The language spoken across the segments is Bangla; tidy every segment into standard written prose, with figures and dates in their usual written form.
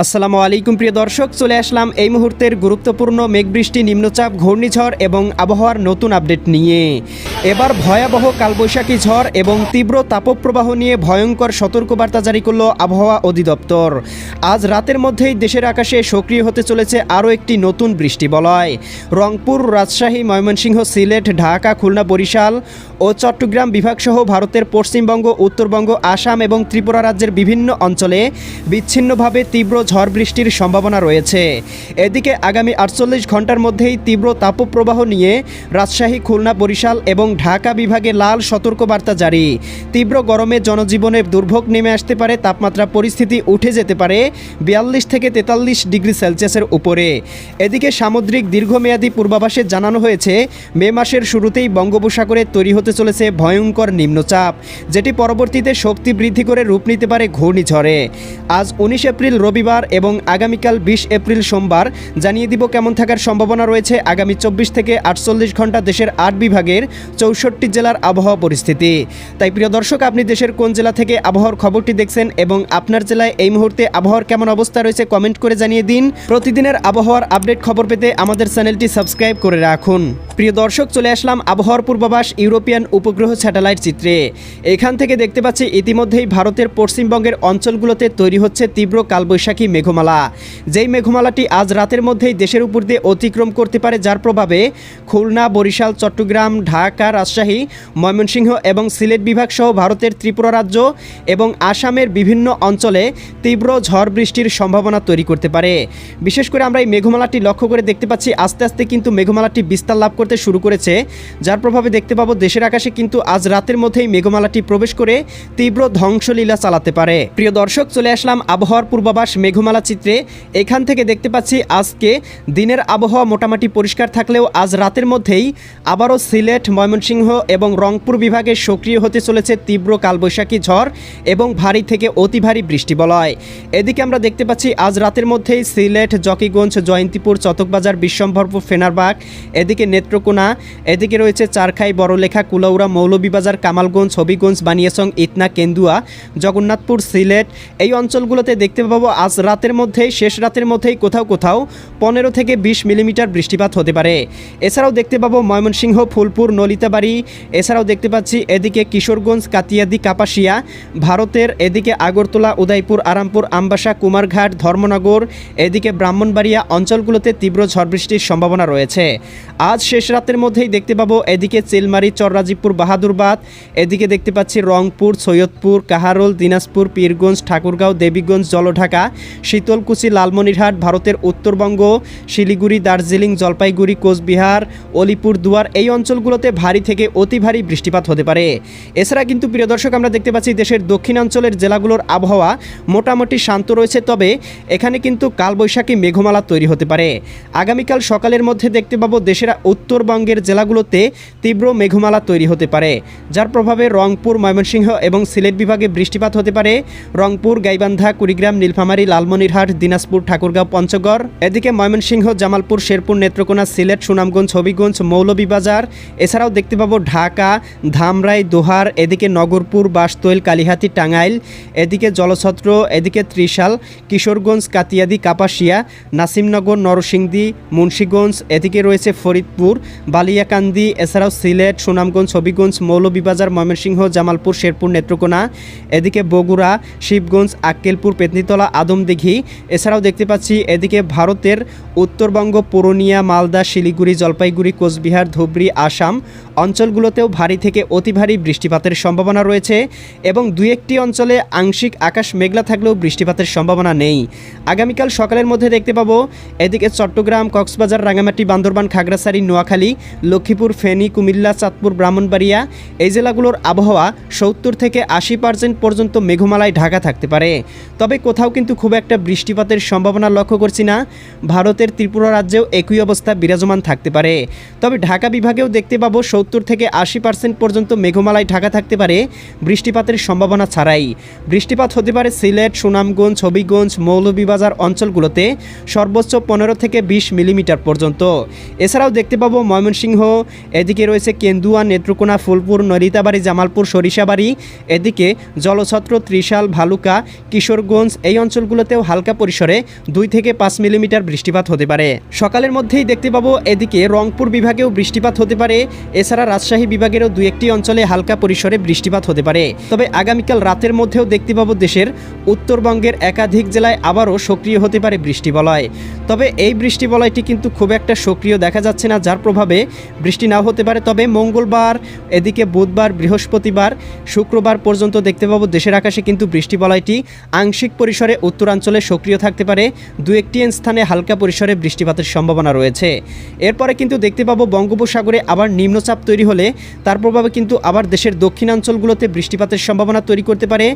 আসসালামু আলাইকুম প্রিয় দর্শক, চলে আসলাম এই মুহূর্তের গুরুত্বপূর্ণ মেঘবৃষ্টি, নিম্নচাপ, ঘূর্ণিঝড় এবং আবহাওয়ার নতুন আপডেট নিয়ে। এবার ভয়াবহ কালবৈশাখী ঝড় এবং তীব্র তাপপ্রবাহ নিয়ে ভয়ঙ্কর সতর্কবার্তা জারি করল আবহাওয়া অধিদপ্তর। আজ রাতের মধ্যেই দেশের আকাশে সক্রিয় হতে চলেছে আরও একটি নতুন বৃষ্টি বলয়। রংপুর, রাজশাহী, ময়মনসিংহ, সিলেট, ঢাকা, খুলনা, বরিশাল ও চট্টগ্রাম বিভাগসহ ভারতের পশ্চিমবঙ্গ, উত্তরবঙ্গ, আসাম এবং ত্রিপুরা রাজ্যের বিভিন্ন অঞ্চলে বিচ্ছিন্নভাবে তীব্র ঝড় বৃষ্টির সম্ভাবনা রয়েছে। এদিকে আগামী 48 ঘন্টার মধ্যেই তীব্র তাপপ্রবাহ নিয়ে রাজশাহী, খুলনা, বরিশাল এবং ঢাকা বিভাগে লাল সতর্কবার্তা জারি। তীব্র গরমে জনজীবনে দুর্ভোগ নেমে আসতে পারে, তাপমাত্রা পরিস্থিতি উঠে যেতে পারে 42 থেকে 43 ডিগ্রি সেলসিয়াসের উপরে। এদিকে সামুদ্রিক দীর্ঘমেয়াদী পূর্বাভাসে জানানো হয়েছে, মে মাসের শুরুতেই বঙ্গোপসাগরে তৈরি হতে চলেছে ভয়ঙ্কর নিম্নচাপ, যেটি পরবর্তীতে শক্তি বৃদ্ধি করে রূপ নিতে পারে ঘূর্ণিঝড়ে। আজ 19 এপ্রিল রবিবার এবং আগামীকাল 20 এপ্রিল সোমবার জানিয়ে দিব কেমন থাকার সম্ভাবনা রয়েছে আগামী 24 থেকে 48 ঘন্টা দেশের 8 বিভাগের 64 জেলার আবহাওয়া পরিস্থিতি। তাই প্রিয় দর্শক, আপনি দেশের কোন জেলা থেকে আবহাওয়ার খবরটি দেখছেন এবং আপনার জেলায় এই মুহূর্তে আবহাওয়ার কেমন অবস্থা রয়েছে কমেন্ট করে জানিয়ে দিন। প্রতিদিনের আবহাওয়ার আপডেট খবর পেতে আমাদের চ্যানেলটি সাবস্ক্রাইব করে রাখুন। প্রিয় দর্শক, চলে আসলাম আবহাওয়ার পূর্বাভাস ইউরোপিয়ান উপগ্রহ স্যাটেলাইট চিত্রে। এখান থেকে দেখতে পাচ্ছি ইতিমধ্যেই ভারতের পশ্চিমবঙ্গের অঞ্চলগুলোতে তৈরি হচ্ছে তীব্র কালবৈশাখী মেঘমালা। যেই মেঘমালাটি আজ রাতের মধ্যেই দেশের উপর দিয়ে অতিক্রম করতে পারে, যার প্রভাবে খুলনা, বরিশাল, চট্টগ্রাম, ঢাকা, রাজশাহী, ময়মনসিংহ এবং সিলেট বিভাগ সহ ভারতের ত্রিপুরা রাজ্য এবং আসামের বিভিন্ন অঞ্চলে তীব্র ঝড় বৃষ্টির সম্ভাবনা তৈরি করতে পারে। বিশেষ করে আমরা এই মেঘমালাটি লক্ষ্য করে দেখতে পাচ্ছি আস্তে আস্তে কিন্তু মেঘমালাটি বিস্তার লাভ করতে শুরু করেছে, যার প্রভাবে দেখতে পাবো দেশের আকাশে কিন্তু আজ রাতের মধ্যেই মেঘমালাটি প্রবেশ করে তীব্র ধ্বংসলীলা চালাতে পারে। প্রিয় দর্শক, চলে আসলাম আবহাওয়ার পূর্বাভাস মেঘমালা চিত্রে। এখান থেকে দেখতে পাচ্ছি আজকে দিনের আবহাওয়া মোটামুটি পরিষ্কার থাকলেও আজ রাতের মধ্যেই আবারও সিলেট, ময়মনসিংহ এবং রংপুর বিভাগে সক্রিয় হতে চলেছে তীব্র কালবৈশাখী ঝড় এবং ভারী থেকে অতি ভারী বৃষ্টি বলয়। এদিকে আমরা দেখতে পাচ্ছি আজ রাতের মধ্যেই সিলেট, জকিগঞ্জ, জয়ন্তীপুর, চতকবাজার, বিশ্বম্ভরপুর, ফেনারবাগ, এদিকে নেত্রকোনা, এদিকে রয়েছে চারখাই, বড়লেখা, কুলাউড়া, মৌলভীবাজার, কামালগঞ্জ, হবিগঞ্জ, বানিয়াচং, ইটনা, কেন্দুয়া, জগন্নাথপুর, সিলেট এই অঞ্চলগুলোতে দেখতে পাবো আজ রাতের মধ্যেই, শেষ রাতের মধ্যেই কোথাও কোথাও 15 থেকে 20 মিলিমিটার বৃষ্টিপাত হতে পারে। এছাড়াও দেখতে পাবো ময়মনসিংহ, ফুলপুর, নলিতাবাড়ি, এছাড়াও দেখতে পাচ্ছি এদিকে কিশোরগঞ্জ, কাতিয়াদি, কাপাসিয়া, ভারতের এদিকে আগরতলা, উদয়পুর, আরামপুর, আমবাসা, কুমারঘাট, ধর্মনগর, এদিকে ব্রাহ্মণবাড়িয়া অঞ্চলগুলোতে তীব্র ঝড় বৃষ্টির সম্ভাবনা রয়েছে। আজ শেষ রাতের মধ্যেই দেখতে পাবো এদিকে চিলমারি, চররাজীবপুর, বাহাদুরবাদ, এদিকে দেখতে পাচ্ছি রংপুর, সৈয়দপুর, কাহারোল, দিনাজপুর, পীরগঞ্জ, ঠাকুরগাঁও, দেবীগঞ্জ, জলঢাকা, শীতলকুচি, লালমনিরহাট, ভারতের উত্তরবঙ্গ, শিলিগুড়ি, দার্জিলিং, জলপাইগুড়ি, কোচবিহার, অলিপুরদুয়ার এই অঞ্চলগুলোতে ভারী থেকে অতি ভারী বৃষ্টিপাত হতে পারে। এছাড়া কিন্তু প্রিয় দর্শক, আমরা দেখতে পাচ্ছি দেশের দক্ষিণাঞ্চলের জেলাগুলোর আবহাওয়া মোটামুটি শান্ত রয়েছে, তবে এখানে কিন্তু কালবৈশাখী মেঘমালা তৈরি হতে পারে। আগামীকাল সকালের মধ্যে দেখতে পাবো দেশের উত্তরবঙ্গের জেলাগুলোতে তীব্র মেঘমালা তৈরি হতে পারে, যার প্রভাবে রংপুর, ময়মনসিংহ এবং সিলেট বিভাগে বৃষ্টিপাত হতে পারে। রংপুর, গাইবান্ধা, কুড়িগ্রাম, নীলফামারী, লালমনিরহাট, দিনাজপুর, ঠাকুরগাঁও, পঞ্চগড়, এদিকে ময়মনসিংহ, জামালপুর, শেরপুর, নেত্রকোনা, সিলেট, সুনামগঞ্জ, হবিগঞ্জ, মৌলভীবাজার, এছাড়াও দেখতে পাবো ঢাকা, ধামরাই, দোহার, এদিকে নগরপুর, বাসতৈল, কালিহাতী, টাঙ্গাইল, এদিকে জলছত্র, এদিকে ত্রিশাল, কিশোরগঞ্জ, কাতিয়াদি, কাপাসিয়া, নাসিমনগর, নরসিংদী, মুন্সীগঞ্জ, এদিকে রয়েছে ফরিদপুর, বালিয়াকান্দি, এছাড়াও সিলেট, সুনামগঞ্জ, হবিগঞ্জ, মৌলভীবাজার, ময়মনসিংহ, জামালপুর, শেরপুর, নেত্রকোনা, এদিকে বগুড়া, শিবগঞ্জ, আক্কেলপুর, পেতনিতলা, আদমদিঘি, এছাড়াও দেখতে পাচ্ছি এদিকে ভারতের উত্তরবঙ্গ, পুরুলিয়া, মালদা, শিলিগুড়ি, জলপাইগুড়ি, কোচবিহার, ধুবড়ী, আসাম অঞ্চলগুলোতেও ভারী থেকে অতি ভারী বৃষ্টিপাতের সম্ভাবনা রয়েছে এবং দুই একটি অঞ্চলে আংশিক আকাশ মেঘলা থাকলেও বৃষ্টিপাতের সম্ভাবনা নেই। আগামীকাল সকালের মধ্যে দেখতে পাবো এদিকে চট্টগ্রাম, কক্সবাজার, রাঙামাটি, বান্দরবান, খাগড়াছড়ি, নোয়াখালী, লক্ষ্মীপুর, ফেনী, কুমিল্লা, চাঁদপুর, ব্রাহ্মণবাড়িয়া এই জেলাগুলোর আবহাওয়া 70 থেকে 80% পর্যন্ত মেঘমালায় ঢাকা থাকতে পারে, তবে কোথাও কিন্তু খুব একটা বৃষ্টিপাতের সম্ভাবনা লক্ষ্য করছি না। ভারতের ত্রিপুরা রাজ্যেও একই অবস্থা বিরাজমান থাকতে পারে, তবে ঢাকা বিভাগেও দেখতে পাবো 70 থেকে 80% পর্যন্ত মেঘমালায় ঢাকা থাকতে পারে বৃষ্টিপাতের সম্ভাবনা ছাড়াই। বৃষ্টিপাত হতে পারে সিলেট, সুনামগঞ্জ, হবিগঞ্জ, মৌলভীবাজার অঞ্চলগুলোতে সর্বোচ্চ 15 থেকে 20 মিলিমিটার পর্যন্ত। এছাড়াও দেখতে পাবো ময়মনসিংহ, এদিকে রয়েছে কেন্দুয়া, নেত্রকোনা, ফুলপুর, নলিতাবাড়ি, জামালপুর, সরিষাবাড়ি, এদিকে জলছত্র, ত্রিশাল, ভালুকা, কিশোরগঞ্জ এই অঞ্চলগুলো অঞ্চলগুলোতেও হালকা পরিসরে 2 থেকে 5 মিলিমিটার বৃষ্টিপাত হতে পারে। সকালের মধ্যেই দেখতে পাবো এদিকে রংপুর বিভাগেও বৃষ্টিপাত হতে পারে। এছাড়া রাজশাহী বিভাগেরও 2-1টি অঞ্চলে হালকা পরিসরে বৃষ্টিপাত হতে পারে। তবে আগামীকাল রাতের মধ্যেও দেখতে পাবো দেশের উত্তরবঙ্গের একাধিক জেলায় আবারও সক্রিয় হতে পারে বৃষ্টিবলয়। তবে এই বৃষ্টিবলয়টি কিন্তু খুব একটা সক্রিয় দেখা যাচ্ছে না, যার প্রভাবে বৃষ্টি নাও হতে পারে। তবে মঙ্গলবার, এদিকে বুধবার, বৃহস্পতিবার, শুক্রবার পর্যন্ত দেখতে পাবো দেশের আকাশে কিন্তু বৃষ্টিবলয়টি আংশিক পরিসরে উত্তরাঞ্চলে সক্রিয় থাকতে পারে। 2-1টি স্থানে হালকা পরিসরে বৃষ্টিপাতের সম্ভাবনা রয়েছে। এরপরে কিন্তু দেখতে পাবো বঙ্গোপসাগরে আবার নিম্নচাপ তৈরি হলে তার প্রভাবে কিন্তু আবার দেশের দক্ষিণাঞ্চলগুলোতে বৃষ্টিপাতের সম্ভাবনা তৈরি করতে পারে।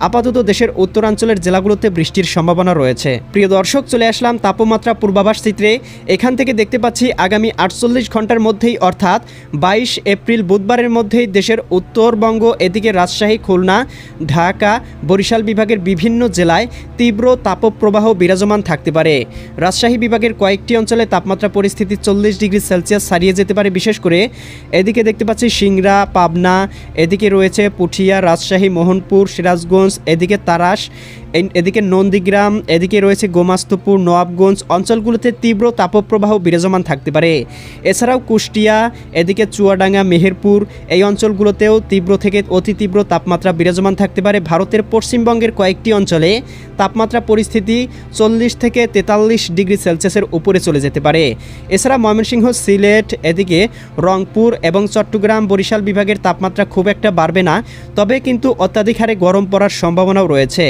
আপাতত দেশের উত্তরাঞ্চলের জেলাগুলোতে বৃষ্টির সম্ভাবনা রয়েছে। প্রিয় দর্শক, চলে আসলাম তাপমাত্রা পূর্বাভাস চিত্রে। এখান থেকে দেখতে পাচ্ছি আগামী 48 ঘন্টার মধ্যেই অর্থাৎ 22 এপ্রিল বুধবারের মধ্যেই দেশের উত্তরবঙ্গ, এদিকে রাজশাহী, খুলনা, ঢাকা, বরিশাল বিভাগের বিভিন্ন জেলায় তীব্র তাপপ্রবাহ বিরাজমান থাকতে পারে। রাজশাহী বিভাগের কয়েকটি অঞ্চলে তাপমাত্রা পরিস্থিতি 40 ডিগ্রি সেলসিয়াস ছাড়িয়ে যেতে পারে। বিশেষ করে এদিকে দেখতে পাচ্ছি সিংড়া, পাবনা, এদিকে রয়েছে পুঠিয়া, রাজশাহী, মোহনপুর, সিরাজগঞ্জ, এদিকে তারাস, এদিকে নন্দীগ্রাম, এদিকে রয়েছে গোমাস্তপুর, নবাবগঞ্জ অঞ্চলগুলোতে তীব্র তাপপ্রবাহ বিরাজমান থাকতে পারে। এছাড়াও কুষ্টিয়া, এদিকে চুয়াডাঙ্গা, মেহেরপুর এই অঞ্চলগুলোতেও তীব্র থেকে অতি তীব্র তাপমাত্রা বিরাজমান থাকতে পারে। ভারতের পশ্চিমবঙ্গের কয়েকটি অঞ্চলে তাপমাত্রা পরিস্থিতি 40 থেকে 43 ডিগ্রি সেলসিয়াসের উপরে চলে যেতে পারে। এছাড়া ময়মনসিংহ, সিলেট, এদিকে রংপুর এবং চট্টগ্রাম, বরিশাল বিভাগের তাপমাত্রা খুব একটা বাড়বে না, তবে কিন্তু অত্যাধিক হারে গরম পড়ার সম্ভাবনাও রয়েছে।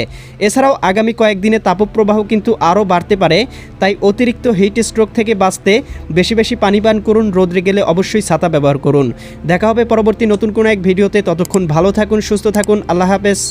এছাড়াও আগামী কয়েকদিনে তাপপ্রবাহ কিন্তু আরও বাড়তে পারে, তাই অতিরিক্ত হিট স্ট্রোক থেকে বাঁচতে বেশি বেশি পানি পান করুন। রোদে গেলে অবশ্যই ছাতা ব্যবহার করুন। দেখা হবে পরবর্তী নতুন কোনো এক ভিডিওতে। ততক্ষণ ভালো থাকুন, সুস্থ থাকুন। আল্লাহ হাফেজ।